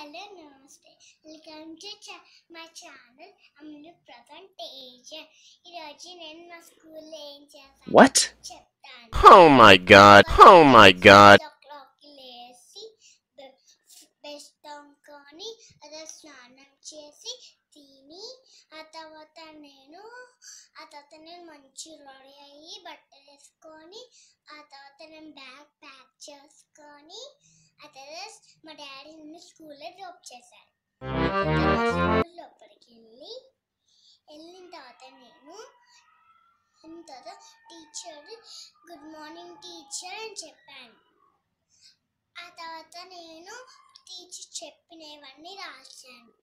Hello, namaste. Welcome to my channel. I'm the present teacher. ఈరోజు నేను మా స్కూల్లో ఏం చేశాను What? చెప్తాను. Oh my god. Oh my god. క్లాక్కి లేసి బెస్ట్ తోముకొని అదే స్నానం చేసి తిని ఆ తర్వాత నేను మంచి రెడీ అయ్యి బట్టలు వేసుకొని ఆ తర్వాత నేను బ్యాగ్ ప్యాక్ చేసుకొని ఆ తర్వాత మా డాడీ నన్ను స్కూల్లో డ్రాప్ చేశారు. స్కూల్ లోపలికి వెళ్ళిన తర్వాత నేను టీచర్ గుడ్ మార్నింగ్ టీచర్ అని చెప్పాను. ఆ తర్వాత నేను టీచర్ చెప్పినవన్నీ రాశాను.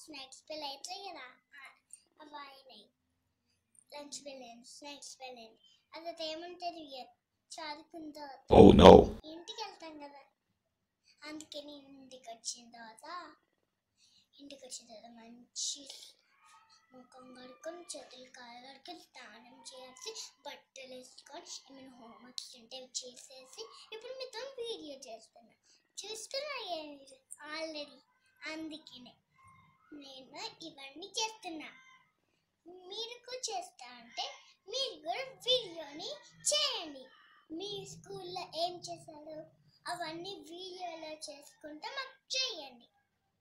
స్నాక్స్ బెల్ అయితే కదా అవి అయినాయి. లంచ్ బెల్ స్నాక్స్ బెల్ అది ఏమంటారు చదువుకున్న తర్వాత ఇంటికి వెళ్తాం కదా, అందుకే నేను ఇంటికి వచ్చిన తర్వాత మంచి ముఖం కడుక్కొని చేతులు కాళ్ళు కడుక్కొని స్నానం చేసి బట్టలు వేసుకొని ఏమైనా హోంవర్క్స్ ఉంటే చేసేసి ఇప్పుడు మీతో వీడియో చూస్తున్నా ఆల్రెడీ. అందుకనే నేను ఇవన్నీ చేస్తున్నా. మీరు కూడా చేస్తా అంటే మీరు కూడా వీడియోని చేయండి. మీ స్కూల్లో ఏం చేశారు అవన్నీ వీడియోలో చేసుకుంటే మాకు చేయండి.